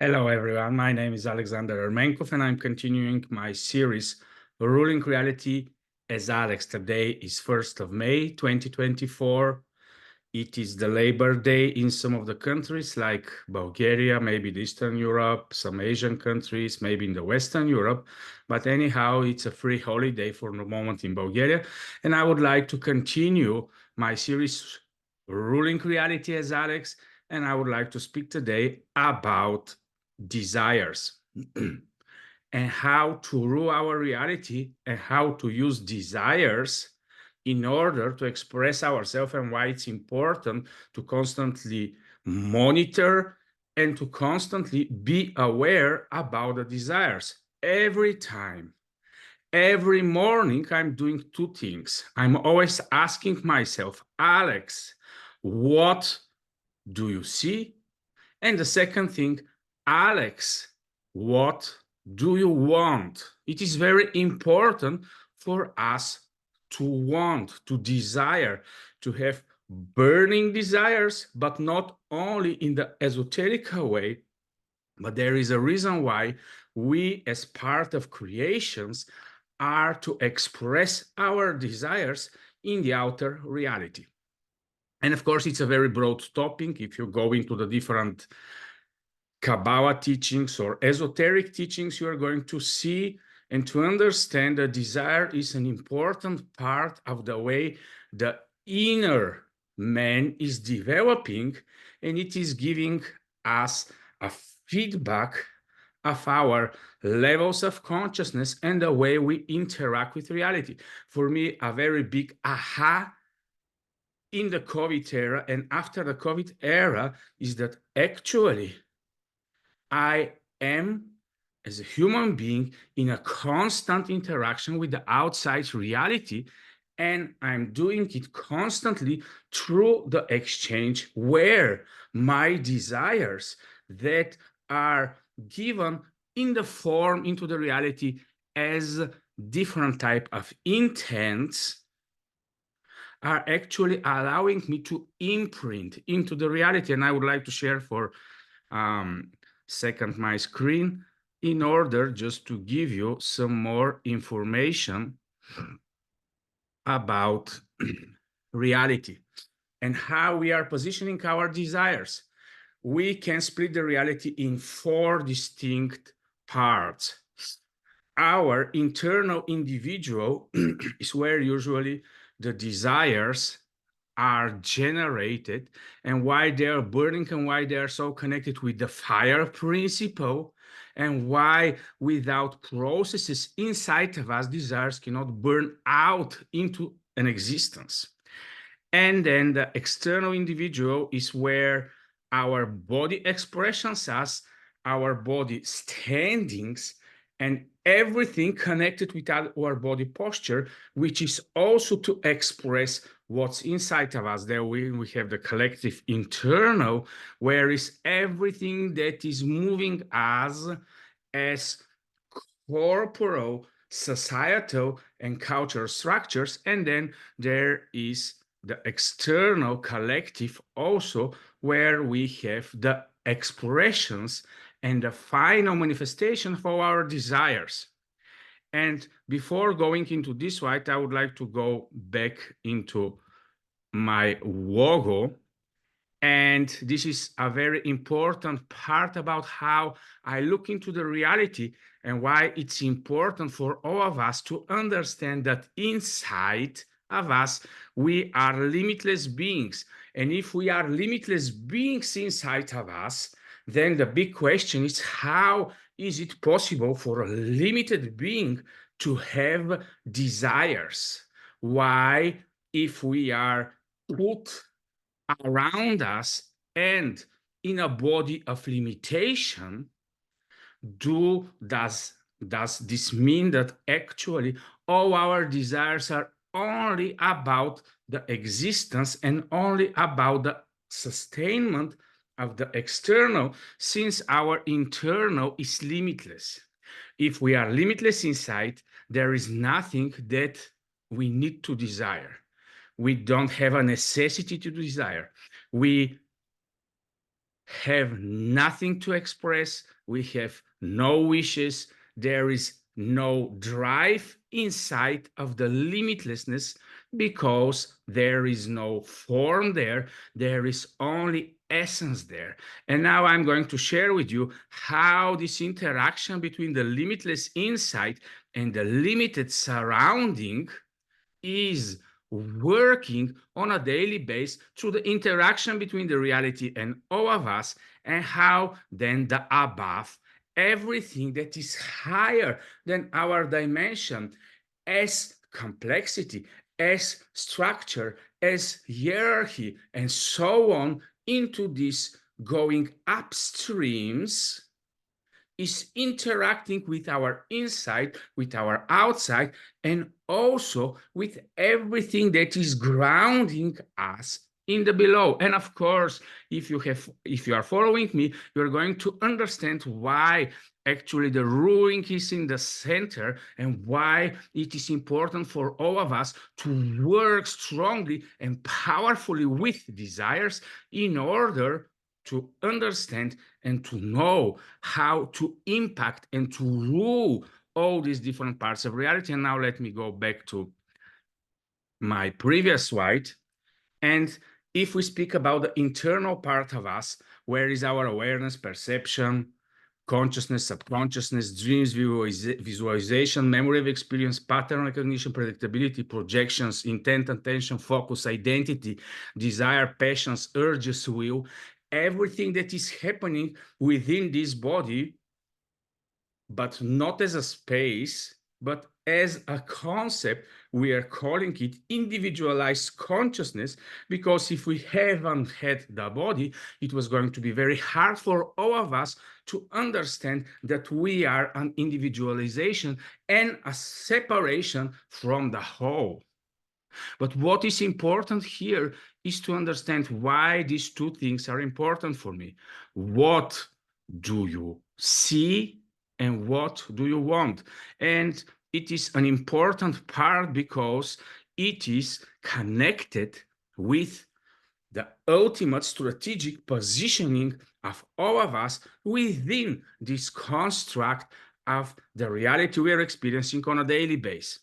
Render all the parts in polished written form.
Hello, everyone. My name is Alexander Ermenkov, and I'm continuing my series, Ruling Reality as Alex. Today is 1st of May, 2024. It is the Labor Day in some of the countries like Bulgaria, maybe Eastern Europe, some Asian countries, maybe in the Western Europe. But anyhow, it's a free holiday for the moment in Bulgaria. And I would like to continue my series, Ruling Reality as Alex. And I would like to speak today about desires and how to rule our reality and how to use desires in order to express ourselves, and why it's important to constantly monitor and to constantly be aware about the desires. Every time, every morning, I'm doing two things. I'm always asking myself, Alex, what do you see? And the second thing, Alex, what do you want? It is very important for us to want, to desire, to have burning desires, but not only in the esoteric way, but there is a reason why we, as part of creations, are to express our desires in the outer reality. And of course, it's a very broad topic. If you go into the different Kabbalah teachings or esoteric teachings, you are going to see and to understand that desire is an important part of the way the inner man is developing, and it is giving us a feedback of our levels of consciousness and the way we interact with reality. For me, a very big aha in the COVID era and after the COVID era is that actually I am, as a human being, in a constant interaction with the outside reality, and I'm doing it constantly through the exchange where my desires that are given in the form into the reality as different type of intents are actually allowing me to imprint into the reality. And I would like to share for second my screen in order just to give you some more information about reality and how we are positioning our desires. We can split the reality in four distinct parts. Our internal individual is where usually the desires are generated and why they are burning and why they are so connected with the fire principle, and why without processes inside of us, desires cannot burn out into an existence. And then the external individual is where our body expressions us, our body standings, and everything connected with our body posture, which is also to express what's inside of us. There we have the collective internal, where is everything that is moving us as corporal, societal, and cultural structures. And then there is the external collective also, where we have the expressions and the final manifestation for our desires. And before going into this right, I would like to go back into my logo. And this is a very important part about how I look into the reality and why it's important for all of us to understand that inside of us, we are limitless beings. And if we are limitless beings inside of us, then the big question is, how is it possible for a limited being to have desires? Why, if we are put around us and in a body of limitation, does this mean that actually all our desires are only about the existence and only about the sustainment of the external, since our internal is limitless? If we are limitless inside, there is nothing that we need to desire. We don't have a necessity to desire. We have nothing to express, we have no wishes, there is no drive inside of the limitlessness, because there is no form there, there is only essence there. And now I'm going to share with you how this interaction between the limitless inside and the limited surrounding is working on a daily basis through the interaction between the reality and all of us, and how then the above, everything that is higher than our dimension, as complexity, as structure, as hierarchy, and so on, into this going upstreams, is interacting with our inside, with our outside, and also with everything that is grounding us in the below. And of course, if you are following me, you're going to understand why actually the ruling is in the center, and why it is important for all of us to work strongly and powerfully with desires in order to understand and to know how to impact and to rule all these different parts of reality. And now let me go back to my previous slide. And if we speak about the internal part of us, where is our awareness, perception, consciousness, subconsciousness, dreams, visualization, memory of experience, pattern recognition, predictability, projections, intent, attention, focus, identity, desire, passions, urges, will, everything that is happening within this body, but not as a space, but as a concept. We are calling it individualized consciousness, because if we haven't had the body, it was going to be very hard for all of us to understand that we are an individualization and a separation from the whole. But what is important here is to understand why these two things are important for me. What do you see and what do you want? And it is an important part because it is connected with the ultimate strategic positioning of all of us within this construct of the reality we are experiencing on a daily basis.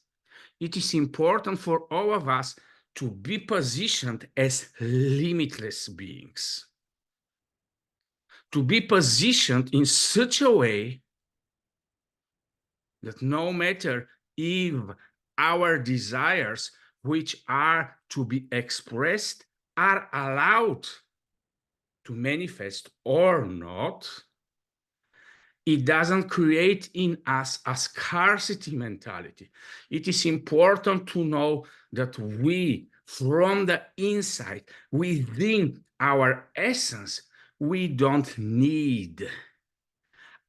It is important for all of us to be positioned as limitless beings, to be positioned in such a way that no matter if our desires, which are to be expressed, are allowed to manifest or not, it doesn't create in us a scarcity mentality. It is important to know that we, from the inside, within our essence, we don't need.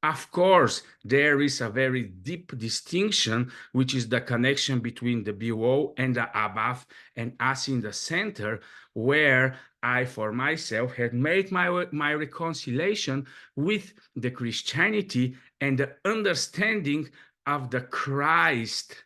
Of course, there is a very deep distinction, which is the connection between the below and the above and us in the center, where I, for myself, had made my reconciliation with the Christianity and the understanding of the Christ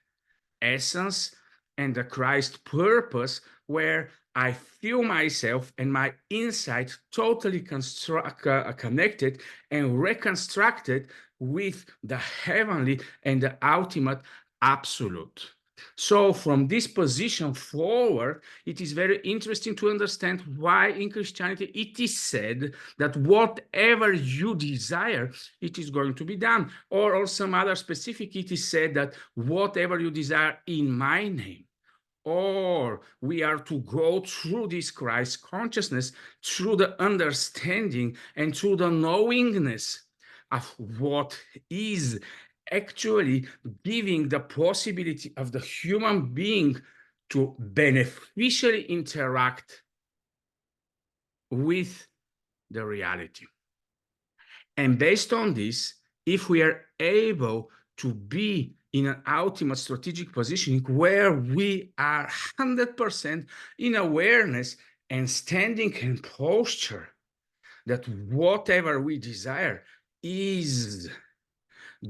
essence and the Christ purpose, where I feel myself and my inside totally connected and reconstructed with the heavenly and the ultimate absolute. So from this position forward, it is very interesting to understand why in Christianity it is said that whatever you desire, it is going to be done. Or some other specific, it is said that whatever you desire in my name. Or we are to go through this Christ consciousness, through the understanding and through the knowingness of what is actually giving the possibility of the human being to beneficially interact with the reality. And based on this, if we are able to be in an ultimate strategic positioning where we are 100% in awareness and standing in posture, that whatever we desire is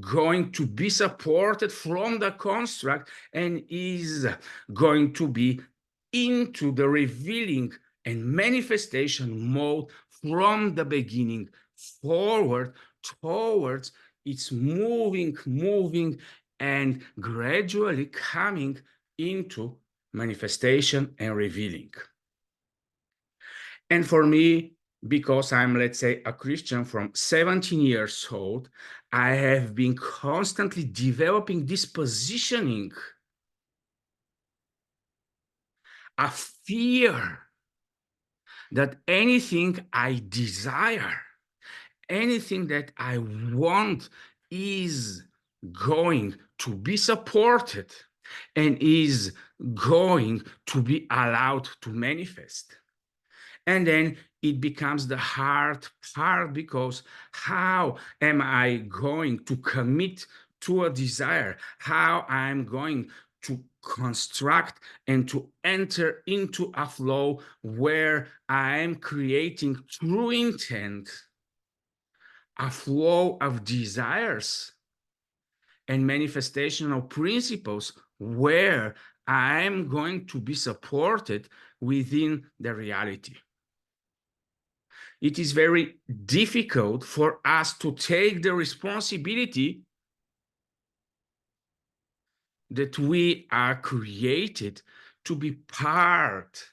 going to be supported from the construct and is going to be into the revealing and manifestation mode from the beginning forward towards it's moving, and gradually coming into manifestation and revealing. And for me, because I'm, let's say, a Christian from 17 years old, I have been constantly developing this positioning, a fear that anything I desire, anything that I want is going to be supported and is going to be allowed to manifest. And then it becomes the hard part, because how am I going to commit to a desire? How I'm going to construct and to enter into a flow where I'm creating true intent, a flow of desires and manifestational principles where I'm going to be supported within the reality. It is very difficult for us to take the responsibility that we are created to be part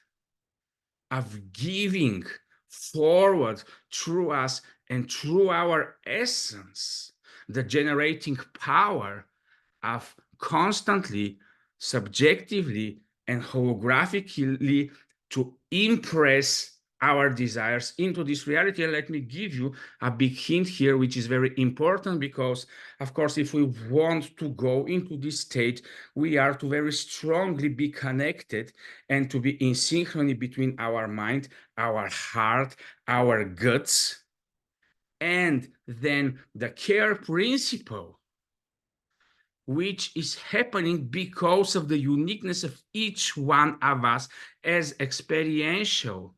of giving forward through us and through our essence, the generating power of constantly, subjectively, and holographically to impress our desires into this reality. And let me give you a big hint here, which is very important, because, of course, if we want to go into this state, we are to very strongly be connected and to be in synchrony between our mind, our heart, our guts, and then the care principle, which is happening because of the uniqueness of each one of us as experiential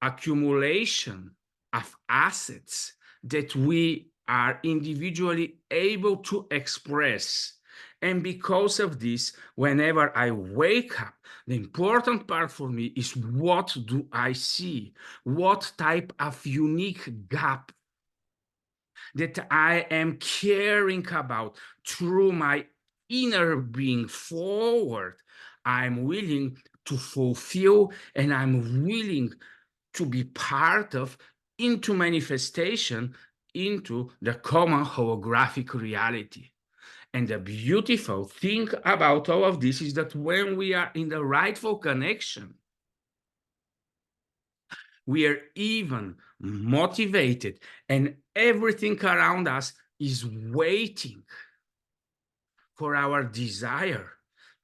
accumulation of assets that we are individually able to express. And because of this, whenever I wake up, the important part for me is, what do I see? What type of unique gap that I am caring about through my inner being forward, I'm willing to fulfill, and I'm willing to be part of, into manifestation, into the common holographic reality. And the beautiful thing about all of this is that when we are in the rightful connection, we are even motivated, and everything around us is waiting for our desire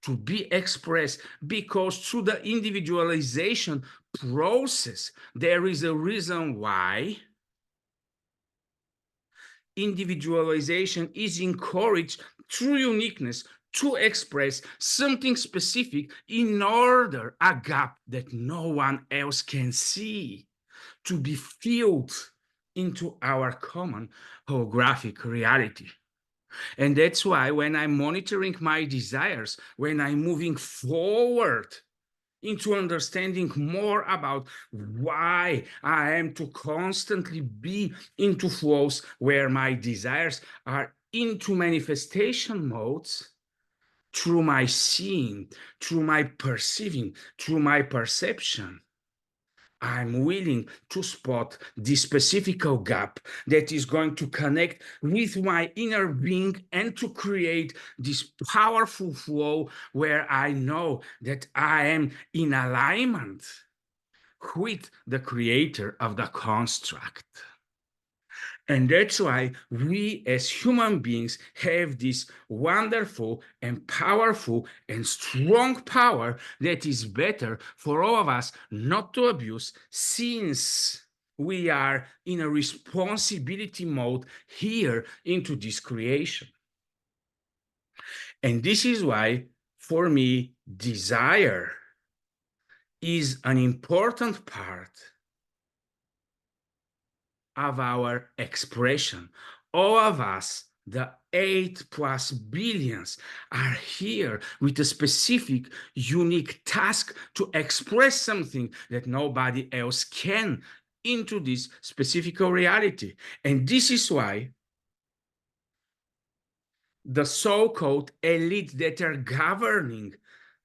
to be expressed, because through the individualization process, there is a reason why individualization is encouraged through uniqueness to express something specific in order a gap that no one else can see to be filled into our common holographic reality. And that's why when I'm monitoring my desires, when I'm moving forward into understanding more about why I am to constantly be into flows where my desires are into manifestation modes, through my seeing, through my perceiving, through my perception, I'm willing to spot the specific gap that is going to connect with my inner being and to create this powerful flow where I know that I am in alignment with the creator of the construct. And that's why we as human beings have this wonderful and powerful and strong power that is better for all of us not to abuse, since we are in a responsibility mode here into this creation. And this is why, for me, desire is an important part of our expression. All of us, the 8 plus billions are here with a specific, unique task to express something that nobody else can into this specific reality. And this is why the so-called elite that are governing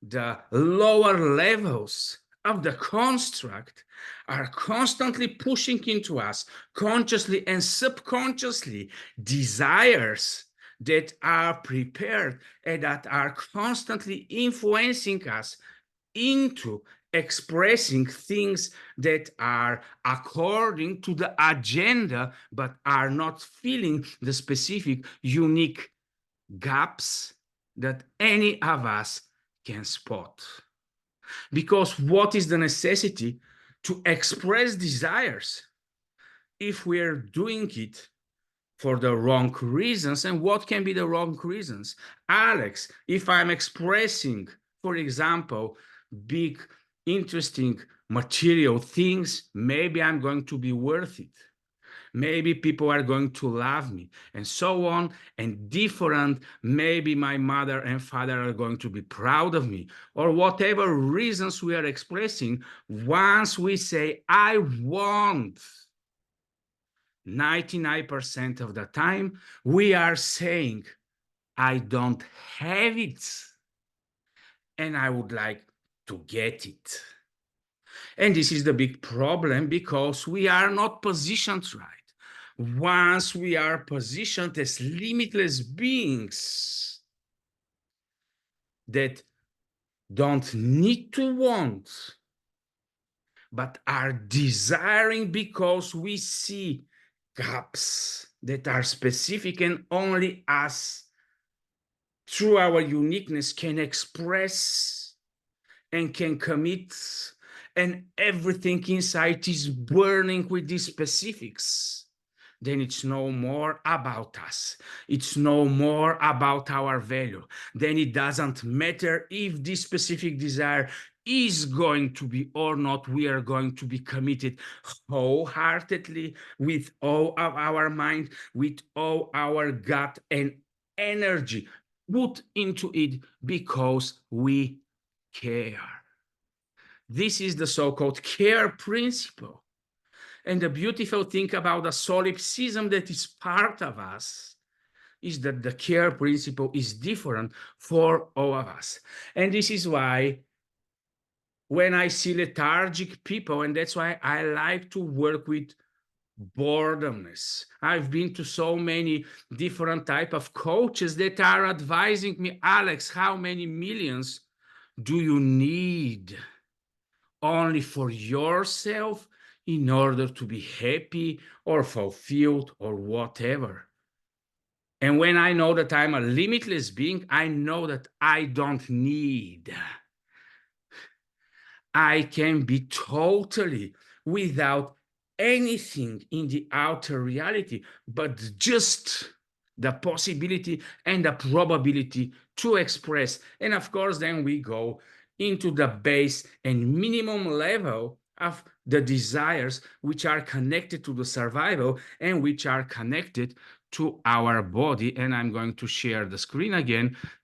the lower levels of the construct are constantly pushing into us, consciously and subconsciously, desires that are prepared and that are constantly influencing us into expressing things that are according to the agenda, but are not filling the specific, unique gaps that any of us can spot. Because what is the necessity to express desires if we're doing it for the wrong reasons? And what can be the wrong reasons? Alex, if I'm expressing, for example, big, interesting material things, maybe I'm going to be worth it. Maybe people are going to love me, and so on, and different. Maybe my mother and father are going to be proud of me, or whatever reasons we are expressing. Once we say, I want, 99% of the time, we are saying, I don't have it, and I would like to get it. And this is the big problem because we are not positioned right. Once we are positioned as limitless beings that don't need to want, but are desiring because we see gaps that are specific and only us, through our uniqueness, can express and can commit, and everything inside is burning with these specifics, then it's no more about us. It's no more about our value. Then it doesn't matter if this specific desire is going to be or not. We are going to be committed wholeheartedly with all of our mind, with all our gut and energy put into it because we care. This is the so-called care principle. And the beautiful thing about the solipsism that is part of us is that the care principle is different for all of us. And this is why when I see lethargic people, and that's why I like to work with boredomness. I've been to so many different type of coaches that are advising me, Alex, how many millions do you need only for yourself in order to be happy or fulfilled or whatever? And when I know that I'm a limitless being, I know that I don't need. I can be totally without anything in the outer reality, but just the possibility and the probability to express. And of course, then we go into the base and minimum level of the desires, which are connected to the survival and which are connected to our body. And I'm going to share the screen again